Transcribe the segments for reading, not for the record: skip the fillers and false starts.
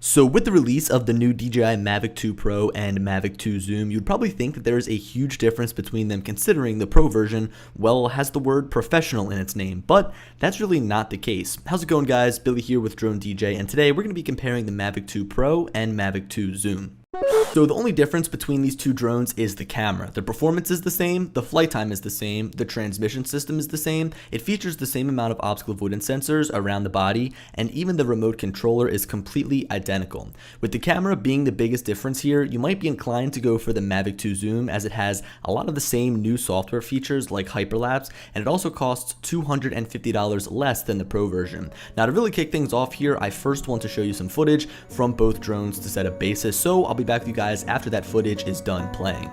So with the release of the new DJI Mavic 2 Pro and Mavic 2 Zoom, you'd probably think that there is a huge difference between them, considering the Pro version, well, has the word professional in its name, but that's really not the case. How's it going, guys? Billy here with Drone DJ, and today we're going to be comparing the Mavic 2 Pro and Mavic 2 Zoom. So the only difference between these two drones is the camera. The performance is the same, the flight time is the same, the transmission system is the same, it features the same amount of obstacle avoidance sensors around the body, and even the remote controller is completely identical. With the camera being the biggest difference here, you might be inclined to go for the Mavic 2 Zoom, as it has a lot of the same new software features like hyperlapse, and it also costs $250 less than the Pro version. Now, to really kick things off here, I first want to show you some footage from both drones to set a basis, so I'll be back with you guys after that footage is done playing.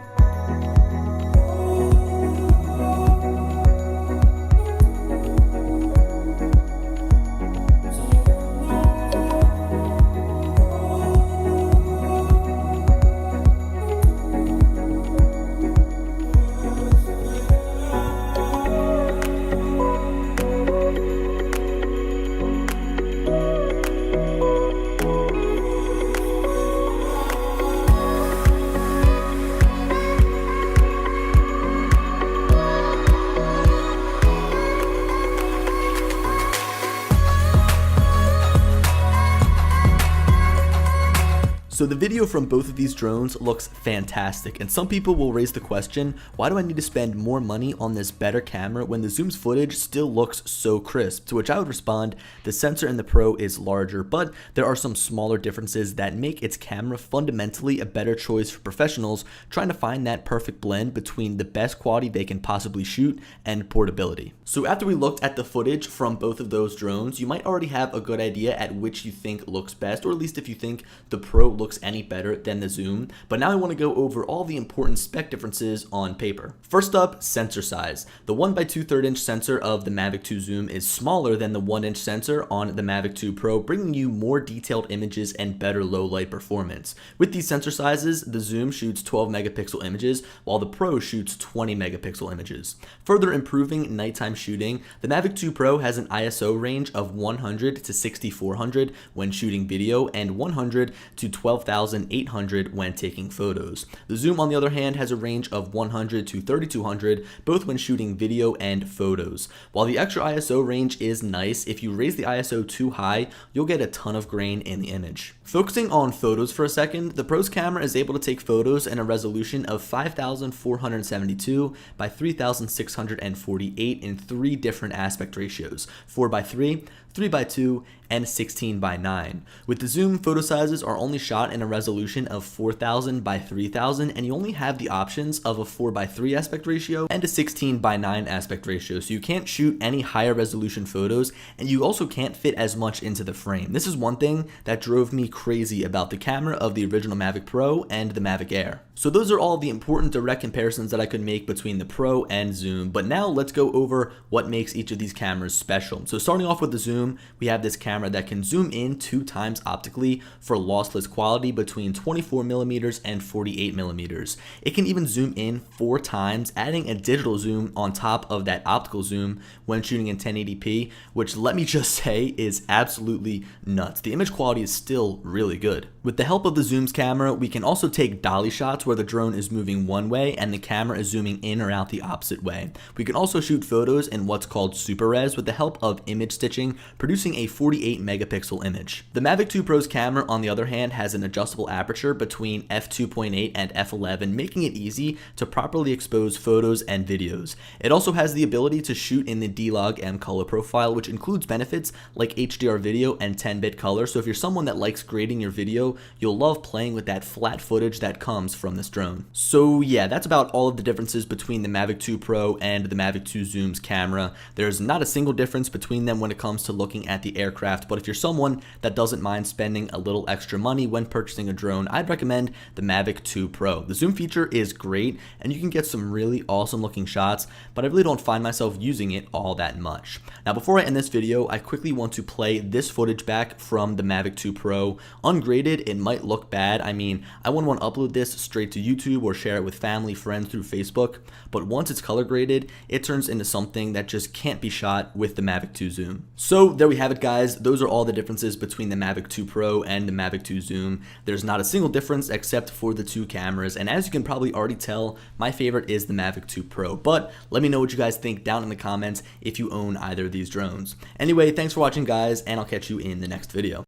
So the video from both of these drones looks fantastic, and some people will raise the question, why do I need to spend more money on this better camera when the Zoom's footage still looks so crisp? To which I would respond, the sensor in the Pro is larger, but there are some smaller differences that make its camera fundamentally a better choice for professionals trying to find that perfect blend between the best quality they can possibly shoot and portability. So after we looked at the footage from both of those drones, you might already have a good idea at which you think looks best, or at least if you think the Pro looks any better than the Zoom. But now I want to go over all the important spec differences on paper. First up, sensor size. The 1 by 2/3 inch sensor of the Mavic 2 Zoom is smaller than the 1 inch sensor on the Mavic 2 Pro, bringing you more detailed images and better low light performance. With these sensor sizes, the Zoom shoots 12 megapixel images while the Pro shoots 20 megapixel images. Further improving nighttime shooting, the Mavic 2 Pro has an ISO range of 100 to 6400 when shooting video and 100 to 12,800 when taking photos. The Zoom, on the other hand, has a range of 100 to 3200 both when shooting video and photos. While the extra ISO range is nice, if you raise the ISO too high, you'll get a ton of grain in the image. Focusing on photos for a second, the Pro's camera is able to take photos in a resolution of 5,472 by 3,648 in 3 different aspect ratios: 4:3, 3:2, and 16:9. With the Zoom, photo sizes are only shot in a resolution of 4,000 by 3,000, and you only have the options of a 4:3 aspect ratio and a 16:9 aspect ratio, so you can't shoot any higher resolution photos, and you also can't fit as much into the frame. This is one thing that drove me crazy about the camera of the original Mavic Pro and the Mavic Air. So those are all the important direct comparisons that I could make between the Pro and Zoom, but now let's go over what makes each of these cameras special. So starting off with the Zoom, we have this camera that can zoom in 2 times optically for lossless quality between 24mm and 48mm. It can even zoom in 4 times, adding a digital zoom on top of that optical zoom when shooting in 1080p, which, let me just say, is absolutely nuts. The image quality is still really good. With the help of the Zoom's camera, we can also take dolly shots where the drone is moving one way and the camera is zooming in or out the opposite way. We can also shoot photos in what's called super res with the help of image stitching, producing a 48 megapixel image. The Mavic 2 Pro's camera, on the other hand, has an adjustable aperture between f2.8 and f11, making it easy to properly expose photos and videos. It also has the ability to shoot in the D-Log M color profile, which includes benefits like HDR video and 10-bit color, so if you're someone that likes grading your video, you'll love playing with that flat footage that comes from this drone. So yeah, that's about all of the differences between the Mavic 2 Pro and the Mavic 2 Zoom's camera. There's not a single difference between them when it comes to looking at the aircraft, but if you're someone that doesn't mind spending a little extra money when purchasing a drone, I'd recommend the Mavic 2 Pro. The zoom feature is great, and you can get some really awesome looking shots, but I really don't find myself using it all that much. Now, before I end this video, I quickly want to play this footage back from the Mavic 2 Pro. Ungraded, it might look bad. I mean, I wouldn't want to upload this straight to YouTube or share it with family, friends through Facebook, but once it's color graded, it turns into something that just can't be shot with the Mavic 2 Zoom. So So there we have it, guys. Those are all the differences between the Mavic 2 Pro and the Mavic 2 Zoom. There's not a single difference except for the two cameras, and as you can probably already tell, my favorite is the Mavic 2 Pro, but let me know what you guys think down in the comments if you own either of these drones. Anyway, thanks for watching, guys, and I'll catch you in the next video.